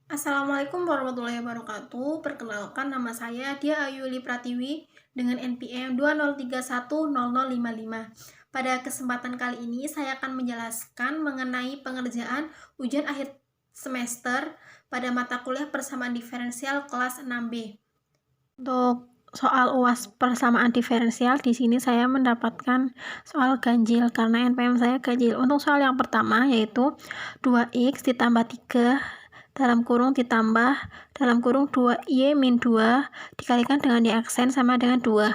Assalamualaikum warahmatullahi wabarakatuh. Perkenalkan, nama saya Dia Ayuli Pratiwi dengan NPM 20310055. Pada kesempatan kali ini saya akan menjelaskan mengenai pengerjaan ujian akhir semester pada mata kuliah persamaan diferensial kelas 6B. Untuk soal UAS persamaan diferensial, di sini saya mendapatkan soal ganjil karena NPM saya ganjil. Untuk soal yang pertama yaitu 2x ditambah 3 dalam kurung ditambah dalam kurung 2y min 2 dikalikan dengan y aksen sama dengan 2.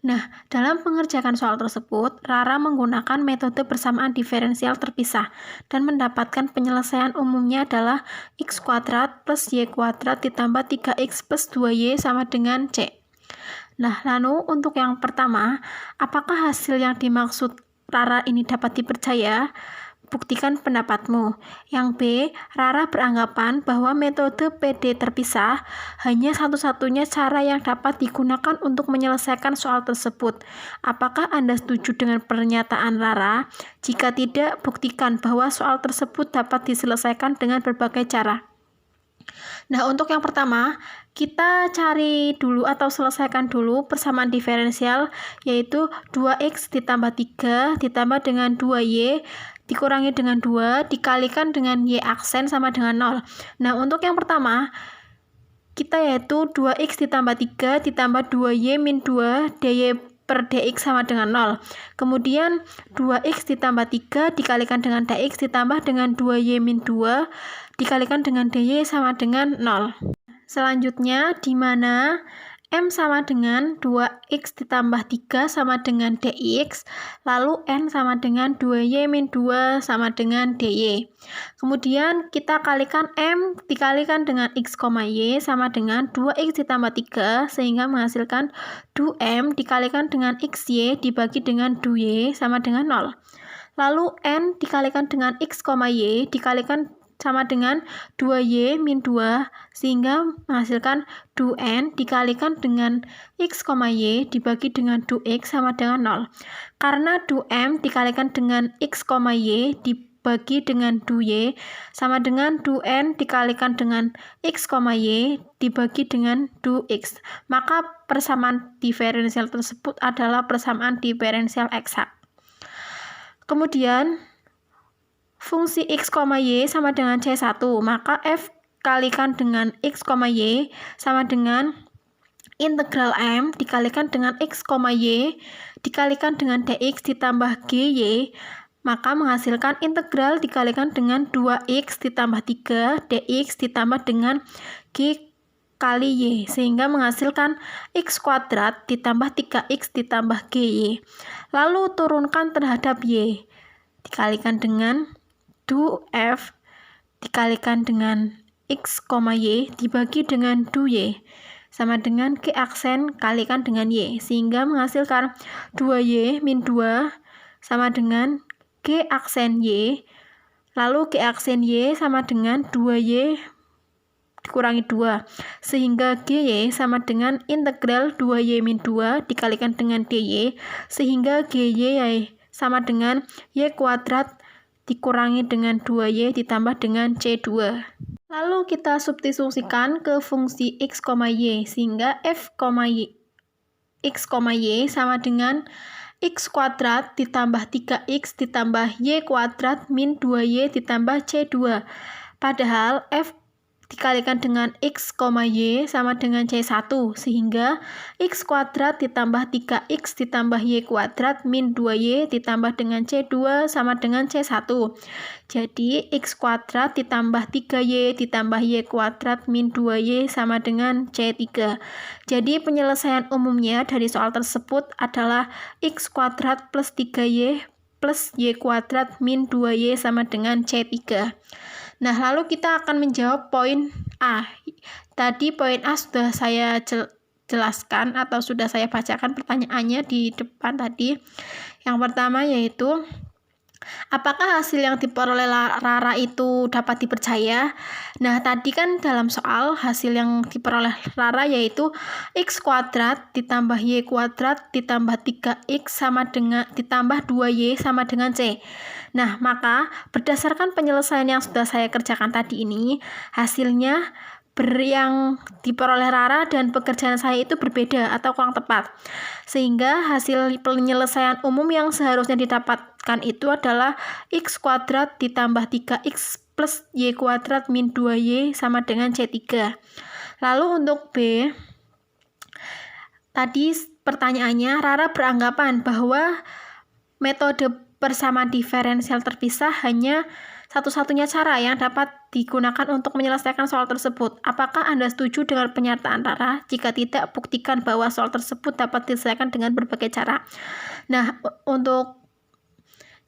Nah, dalam mengerjakan soal tersebut, Rara menggunakan metode persamaan diferensial terpisah dan mendapatkan penyelesaian umumnya adalah x kuadrat plus y kuadrat ditambah 3x plus 2y sama dengan c. Nah, lalu untuk yang pertama, apakah hasil yang dimaksud Rara ini dapat dipercaya? Buktikan pendapatmu. Yang B, Rara beranggapan bahwa metode PD terpisah hanya satu-satunya cara yang dapat digunakan untuk menyelesaikan soal tersebut. Apakah Anda setuju dengan pernyataan Rara? Jika tidak, buktikan bahwa soal tersebut dapat diselesaikan dengan berbagai cara. Nah, untuk yang pertama, kita cari dulu atau selesaikan dulu persamaan diferensial, yaitu 2x ditambah 3 ditambah dengan 2y dikurangi dengan 2 dikalikan dengan y aksen sama dengan 0. Nah, untuk yang pertama, kita yaitu 2x ditambah 3 ditambah 2y min 2 dy per dx sama dengan 0. Kemudian 2x ditambah 3 dikalikan dengan dx ditambah dengan 2y min 2 dikalikan dengan dy sama dengan 0. Selanjutnya, di mana M sama dengan 2x ditambah 3 sama dengan dx, lalu N sama dengan 2y min 2 sama dengan dy. Kemudian kita kalikan M dikalikan dengan x, y sama dengan 2x ditambah 3 sehingga menghasilkan 2M dikalikan dengan xy dibagi dengan 2y sama dengan 0. Lalu N dikalikan dengan x, y dikalikan sama dengan 2y min 2 sehingga menghasilkan 2n dikalikan dengan x, y dibagi dengan 2x sama dengan 0. Karena 2m dikalikan dengan x, y dibagi dengan 2y sama dengan 2n dikalikan dengan x, y dibagi dengan 2x, maka persamaan diferensial tersebut adalah persamaan diferensial eksak. Kemudian fungsi x, y sama dengan C1, maka f kalikan dengan x, y sama dengan integral M dikalikan dengan x, y dikalikan dengan dx ditambah gy, maka menghasilkan integral dikalikan dengan 2x ditambah 3 dx ditambah dengan g kali y, sehingga menghasilkan x kuadrat ditambah 3x ditambah gy. Lalu turunkan terhadap y, dikalikan dengan 2f dikalikan dengan x, y dibagi dengan 2y sama dengan g aksen kalikan dengan y, sehingga menghasilkan 2y min 2 sama dengan g aksen y, lalu g aksen y sama dengan 2y dikurangi 2, sehingga gy sama dengan integral 2y min 2 dikalikan dengan dy, sehingga gy sama dengan y kuadrat dikurangi dengan 2y ditambah dengan C2. Lalu kita substitusikan ke fungsi x, y, sehingga f, x, y sama dengan x kuadrat ditambah 3x ditambah y kuadrat min 2y ditambah C2. Padahal f dikalikan dengan x, y sama dengan C1, sehingga x kuadrat ditambah 3x ditambah y kuadrat min 2y ditambah dengan C2 sama dengan C1. Jadi x kuadrat ditambah 3y ditambah y kuadrat min 2y sama dengan C3. Jadi penyelesaian umumnya dari soal tersebut adalah x kuadrat plus 3y plus y kuadrat min 2y sama dengan C3. Nah, lalu kita akan menjawab poin A. Tadi poin A sudah saya jelaskan atau sudah saya bacakan pertanyaannya di depan tadi. Yang pertama yaitu Apakah hasil yang diperoleh Rara itu dapat dipercaya? Nah, tadi kan dalam soal hasil yang diperoleh Rara yaitu x kuadrat ditambah y kuadrat ditambah 3x sama dengan ditambah 2y sama dengan c. Nah, maka berdasarkan penyelesaian yang sudah saya kerjakan tadi ini, hasilnya yang diperoleh Rara dan pekerjaan saya itu berbeda atau kurang tepat. Sehingga hasil penyelesaian umum yang seharusnya didapatkan itu adalah x kuadrat ditambah 3x plus y kuadrat min 2y sama dengan c3. Lalu untuk B, tadi pertanyaannya, Rara beranggapan bahwa metode persamaan diferensial terpisah hanya satu-satunya cara yang dapat digunakan untuk menyelesaikan soal tersebut. Apakah Anda setuju dengan pernyataan Rara? Jika tidak, buktikan bahwa soal tersebut dapat diselesaikan dengan berbagai cara. Nah, untuk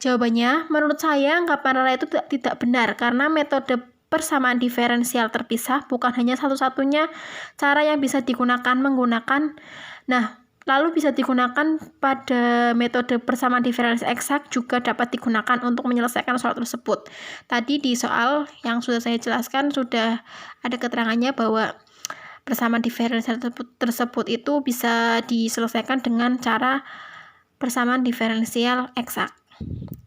jawabannya, menurut saya anggapan Rara itu tidak benar karena metode persamaan diferensial terpisah bukan hanya satu-satunya cara yang bisa digunakan lalu bisa digunakan pada metode persamaan diferensial eksak juga dapat digunakan untuk menyelesaikan soal tersebut. Tadi di soal yang sudah saya jelaskan sudah ada keterangannya bahwa persamaan diferensial tersebut itu bisa diselesaikan dengan cara persamaan diferensial eksak.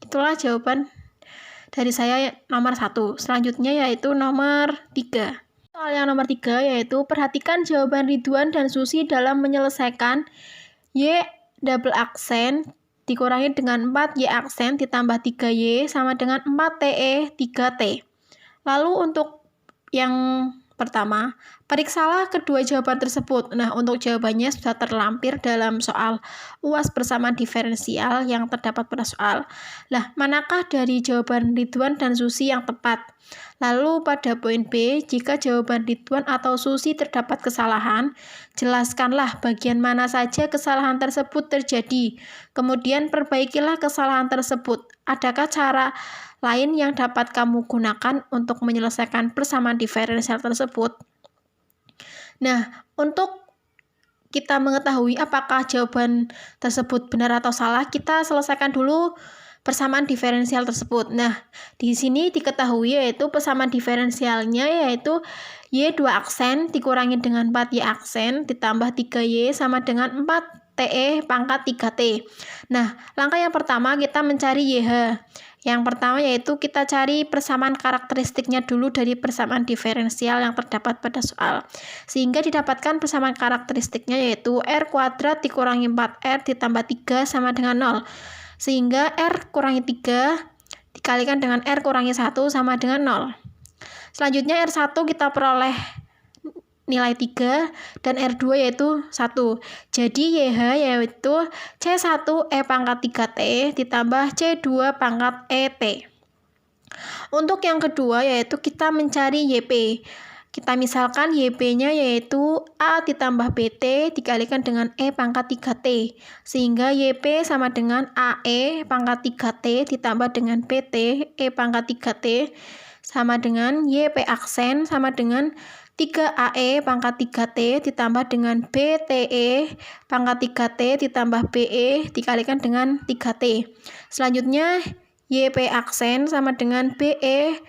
Itulah jawaban dari saya nomor 1. Selanjutnya yaitu nomor 3. Soal yang nomor 3 yaitu perhatikan jawaban Ridwan dan Susi dalam menyelesaikan y double aksen dikurangi dengan 4y aksen ditambah 3y sama dengan 4te 3t. Lalu untuk yang pertama, periksalah kedua jawaban tersebut. Nah, untuk jawabannya sudah terlampir dalam soal UAS persamaan diferensial yang terdapat pada soal. Nah, manakah dari jawaban Ridwan dan Susi yang tepat? Lalu pada poin B, jika jawaban Ridwan atau Susi terdapat kesalahan, jelaskanlah bagian mana saja kesalahan tersebut terjadi. Kemudian perbaikilah kesalahan tersebut. Adakah cara lain yang dapat kamu gunakan untuk menyelesaikan persamaan diferensial tersebut? Nah, untuk kita mengetahui apakah jawaban tersebut benar atau salah, kita selesaikan dulu persamaan diferensial tersebut. Nah, di sini diketahui yaitu persamaan diferensialnya yaitu y 2 aksen dikurangi dengan 4y aksen ditambah 3y sama dengan 4te pangkat 3t. Nah, langkah yang pertama kita mencari YH. Yang pertama yaitu kita cari persamaan karakteristiknya dulu dari persamaan diferensial yang terdapat pada soal. Sehingga didapatkan persamaan karakteristiknya yaitu R kuadrat dikurangi 4R ditambah 3 sama dengan 0. Sehingga R kurangi 3 dikalikan dengan R kurangi 1 sama dengan 0. Selanjutnya R1 kita peroleh nilai 3 dan R2 yaitu 1. Jadi YH yaitu C1 E pangkat 3T ditambah C2 pangkat ET. Untuk yang kedua yaitu kita mencari YP. Kita misalkan YP-nya yaitu A ditambah BT dikalikan dengan E pangkat 3T. Sehingga YP sama dengan AE pangkat 3T ditambah dengan BT E pangkat 3T sama dengan YP aksen sama dengan 3AE pangkat 3T ditambah dengan BTE pangkat 3T ditambah BE dikalikan dengan 3T. Selanjutnya YP aksen sama dengan BE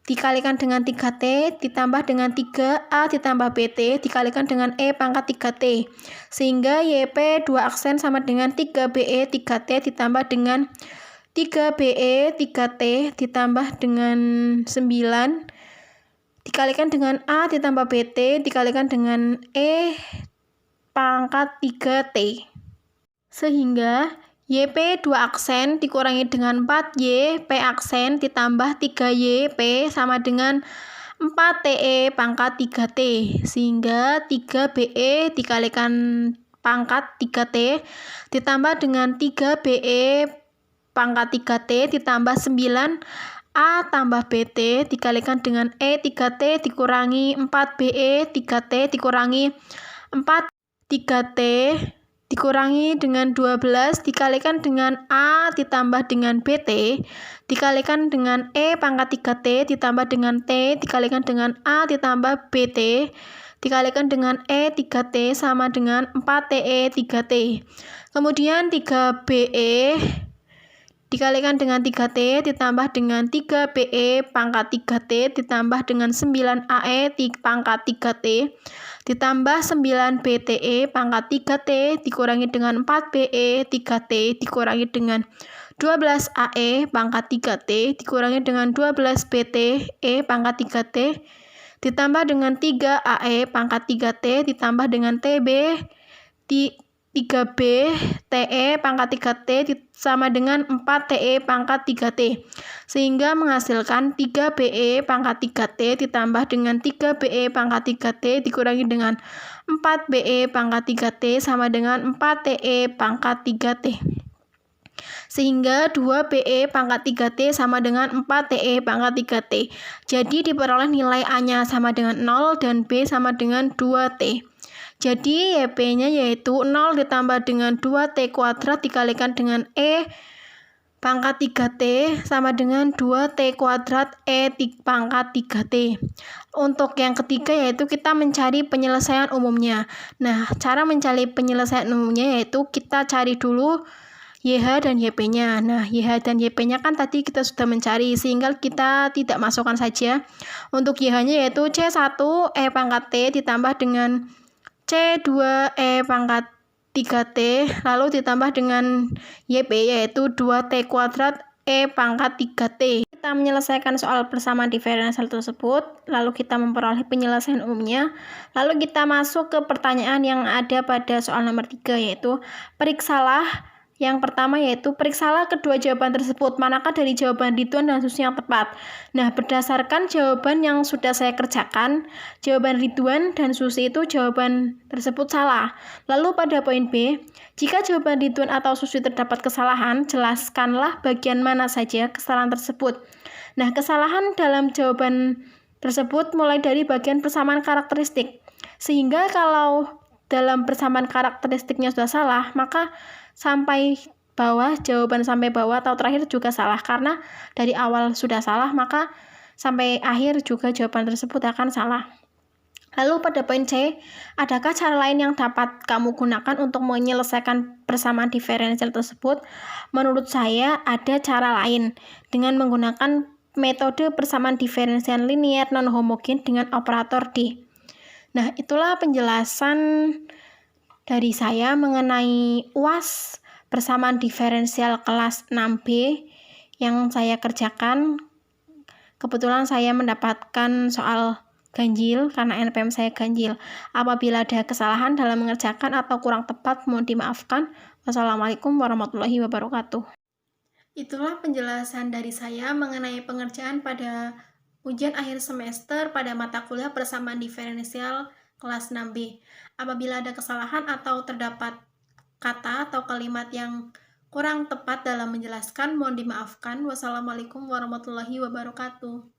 dikalikan dengan 3T ditambah dengan 3A ditambah BT dikalikan dengan E pangkat 3T. Sehingga YP 2 aksen sama dengan 3BE 3T ditambah dengan 3BE 3T ditambah dengan 9 dikalikan dengan A ditambah BT dikalikan dengan E pangkat 3T. Sehingga YP 2 aksen dikurangi dengan 4Y P aksen ditambah 3Y P sama dengan 4TE pangkat 3T. Sehingga 3BE dikalikan pangkat 3T ditambah dengan 3BE pangkat 3T ditambah 9 A tambah BT dikalikan dengan E 3T dikurangi 4BE 3T dikurangi 4 3T dikurangi dengan 12 dikalikan dengan A ditambah dengan BT dikalikan dengan E pangkat 3T ditambah dengan T dikalikan dengan A ditambah BT dikalikan dengan E 3T sama dengan 4TE 3T. Kemudian 3BE dikalikan dengan 3T ditambah dengan 3BE pangkat 3T ditambah dengan 9AE pangkat 3T ditambah 9BTE pangkat 3T dikurangi dengan 4BE 3T dikurangi dengan 12AE pangkat 3T dikurangi dengan 12BTE pangkat 3T ditambah dengan 3AE pangkat 3T ditambah dengan TB 3B TE pangkat 3T sama dengan 4TE pangkat 3T sehingga menghasilkan 3BE pangkat 3T ditambah dengan 3BE pangkat 3T dikurangi dengan 4BE pangkat 3T sama dengan 4TE pangkat 3T sehingga 2BE pangkat 3T sama dengan 4TE pangkat 3T. Jadi diperoleh nilai A-nya sama dengan 0 dan B sama dengan 2T. Jadi YP-nya yaitu 0 ditambah dengan 2T kuadrat dikalikan dengan E pangkat 3T sama dengan 2T kuadrat E pangkat 3T. Untuk yang ketiga yaitu kita mencari penyelesaian umumnya. Nah, cara mencari penyelesaian umumnya yaitu kita cari dulu YH dan YP-nya. Nah, YH dan YP-nya kan tadi kita sudah mencari, sehingga kita tidak masukkan saja. Untuk YH-nya yaitu C1 E pangkat T ditambah dengan C2E pangkat 3T lalu ditambah dengan YP yaitu 2T kuadrat E pangkat 3T. Kita menyelesaikan soal persamaan diferensial tersebut, lalu kita memperoleh penyelesaian umumnya, lalu kita masuk ke pertanyaan yang ada pada soal nomor 3 yaitu periksalah. Yang pertama yaitu periksalah kedua jawaban tersebut, manakah dari jawaban Ridwan dan Susi yang tepat. Nah, berdasarkan jawaban yang sudah saya kerjakan, jawaban Ridwan dan Susi itu jawaban tersebut salah. Lalu pada poin B, jika jawaban Ridwan atau Susi terdapat kesalahan, jelaskanlah bagian mana saja kesalahan tersebut. Nah, kesalahan dalam jawaban tersebut mulai dari bagian persamaan karakteristik. Sehingga kalau dalam persamaan karakteristiknya sudah salah, maka sampai bawah, jawaban sampai bawah atau terakhir juga salah, karena dari awal sudah salah, maka sampai akhir juga jawaban tersebut akan salah. Lalu pada poin C, adakah cara lain yang dapat kamu gunakan untuk menyelesaikan persamaan diferensial tersebut? Menurut saya ada cara lain dengan menggunakan metode persamaan diferensial linear non-homogen dengan operator D. Nah, itulah penjelasan dari saya mengenai UAS persamaan diferensial kelas 6B yang saya kerjakan. Kebetulan saya mendapatkan soal ganjil karena NPM saya ganjil. Apabila ada kesalahan dalam mengerjakan atau kurang tepat, mohon dimaafkan. Wassalamualaikum warahmatullahi wabarakatuh. Itulah penjelasan dari saya mengenai pengerjaan pada ujian akhir semester pada mata kuliah persamaan diferensial kelas 6B. Apabila ada kesalahan atau terdapat kata atau kalimat yang kurang tepat dalam menjelaskan, mohon dimaafkan. Wassalamualaikum warahmatullahi wabarakatuh.